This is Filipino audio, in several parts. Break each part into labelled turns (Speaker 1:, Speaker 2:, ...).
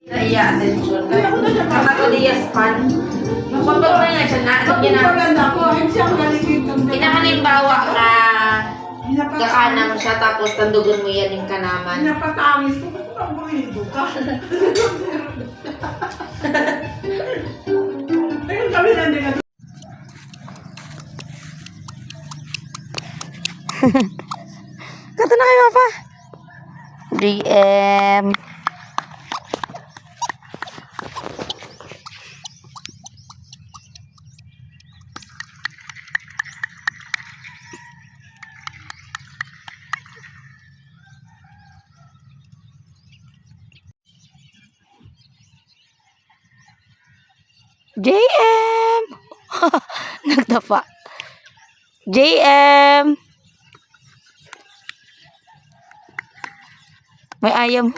Speaker 1: Iya, attention. Saka to Diaz fan. Kapag na nga siya na, kinakalimbawa ka, kakanang siya tapos tandugan mo yan yung kanaman.
Speaker 2: Pinapatamis ko, ba't ang buhido ka? Ayun kami nandiyan na.
Speaker 3: Kata na kayo, Papa. DM. JM. Nagtapa. JM. May ayam.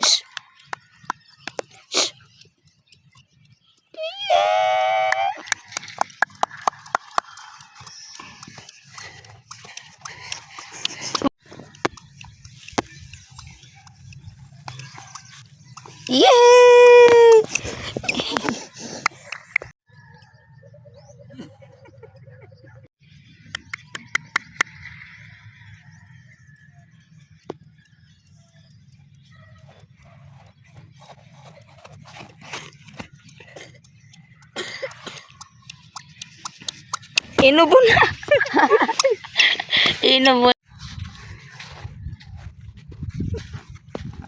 Speaker 3: Shh. Shh. Yay! Inubo na. Inubo.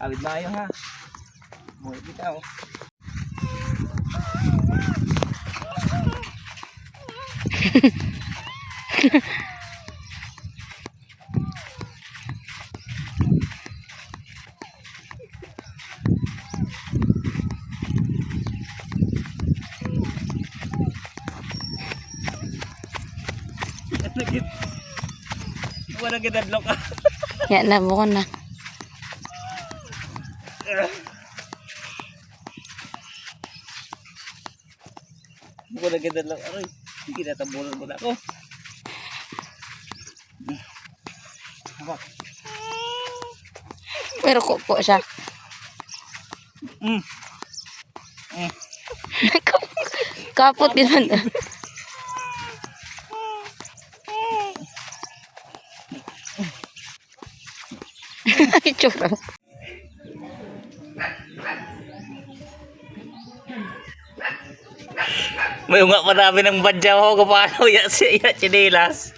Speaker 4: Awid na kayo ha. Muwi bitaw. Wala gidadlok ka.
Speaker 3: Yan na mo na.
Speaker 4: Wala gidadlok. Aray, hindi na tambulan mo na ako. Hawak.
Speaker 3: Pero kuko siya. Kapot din man. Itsura.
Speaker 4: May unga pa namin ng badyaw ako kung paano siya chinilas.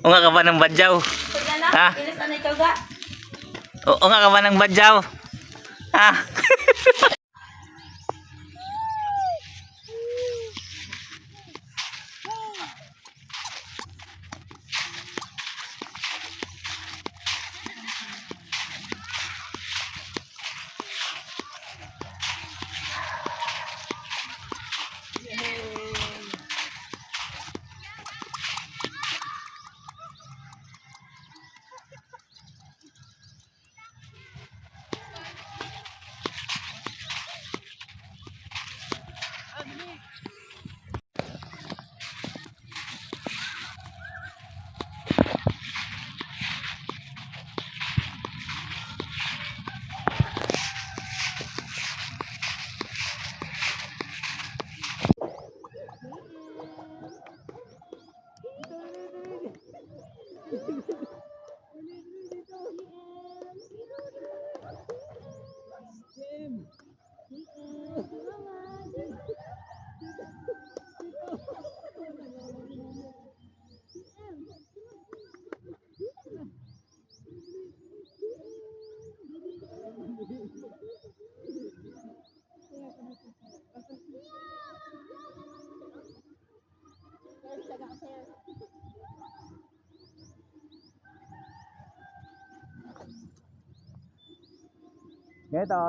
Speaker 4: Unga ka ba ng badyaw? Ha? Unga ka ba ng badyaw? Ha?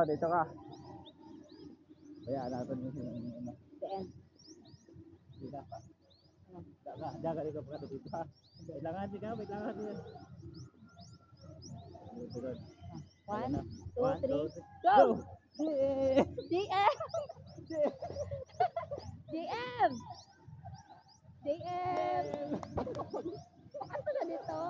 Speaker 4: Dito ka. Kaya natin yung ano. Dito ka. Jaga dito pa dito. Kailangan din ka, kailangan din.
Speaker 3: 1, 2, 3,
Speaker 4: go!
Speaker 3: JM! JM! JM! Bakit pala dito?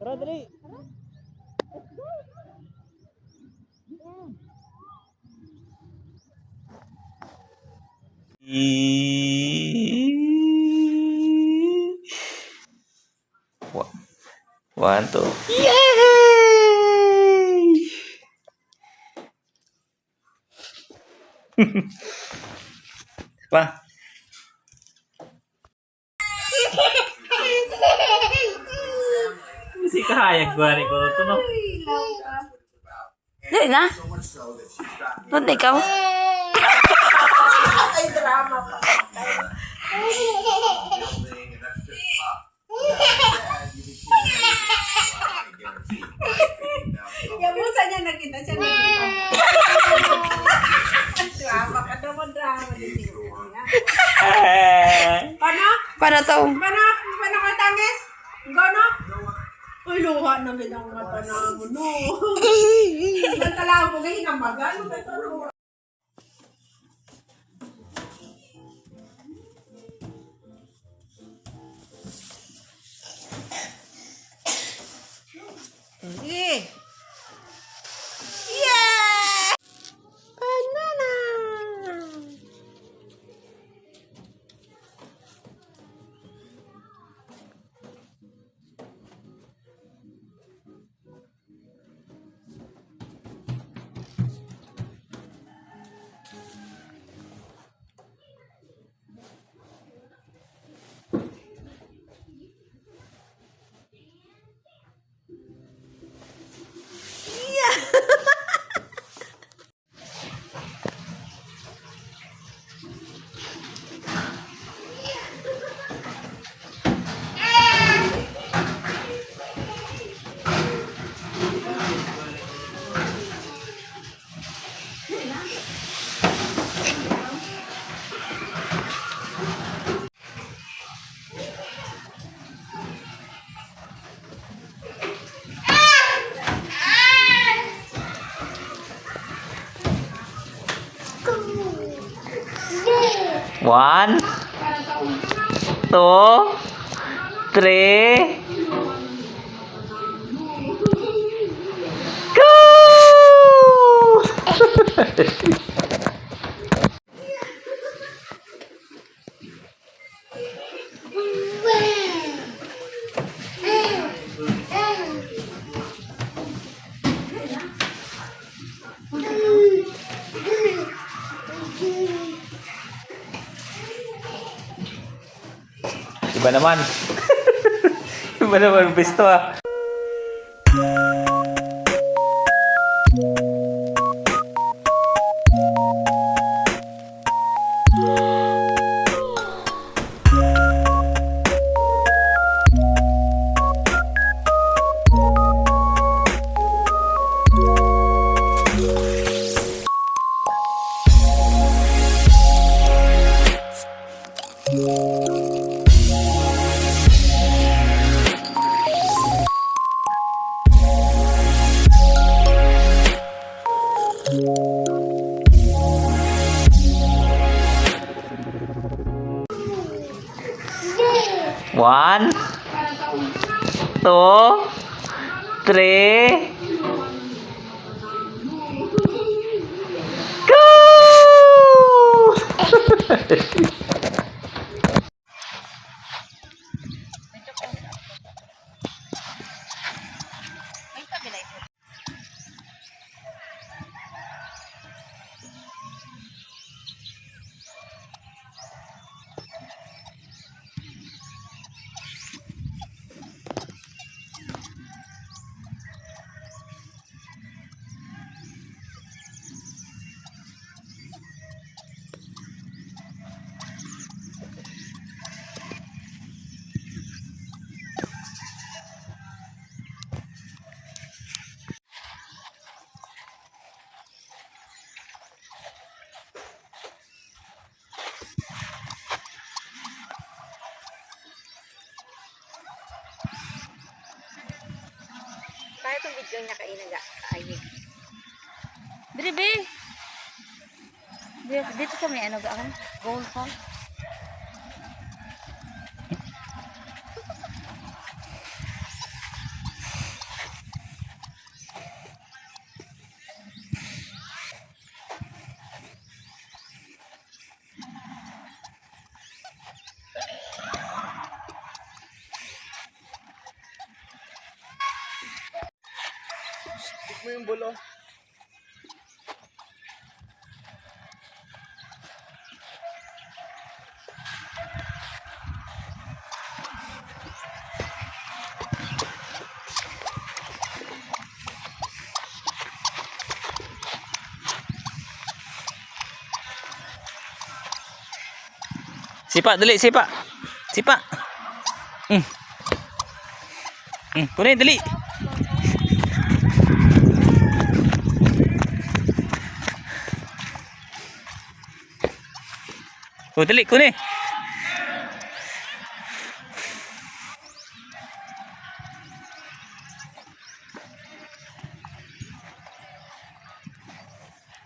Speaker 4: Tara, dali.
Speaker 5: One, two. Yay! Pa.
Speaker 4: Si kahayag ko rin ko ito, no?
Speaker 1: Dili na. Doon ikaw.
Speaker 2: Yabusan niya nakita siya nakita. Drama ka naman, drama din siya. Paano?
Speaker 1: Para to.
Speaker 2: Paano? Paano ka tangis? Gano? Uy, luha na bilang mata na mo, no. Nagtala ko ngayon ang bagal. Sige. Yeah! Banana!
Speaker 5: One, two, three. Go! Iba naman. Iba naman pisto ah. One, two, three. Go!
Speaker 3: Kaya itong video niya kainaga. Kaayig. Dribe! Dito sa may ano ga ako? Gold pa.
Speaker 4: mo yung bulo.
Speaker 5: Sipa, dali, sipa. Sipa. Kunin, dali. Oh, dali, kunin.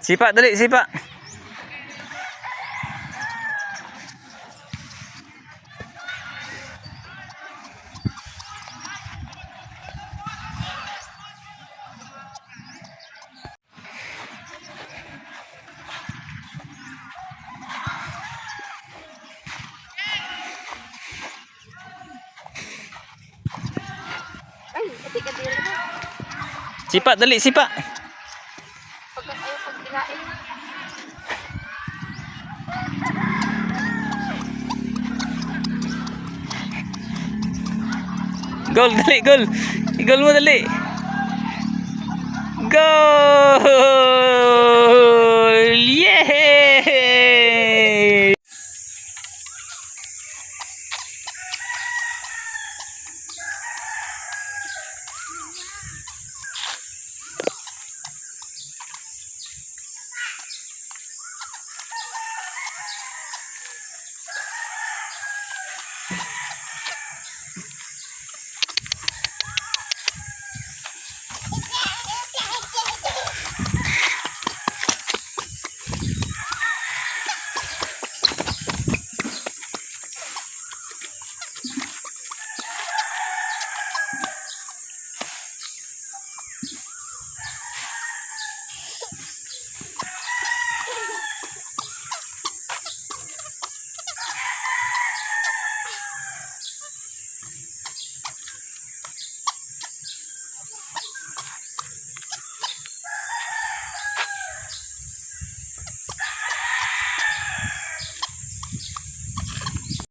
Speaker 5: Sipa, dali, sipa.
Speaker 3: Ay, pati ka dito na.
Speaker 5: Sipa, dali, sipa.
Speaker 3: Pag ayaw pag kinain.
Speaker 5: Goal, dali, goal. Goal mo, dali. Goal! Yay!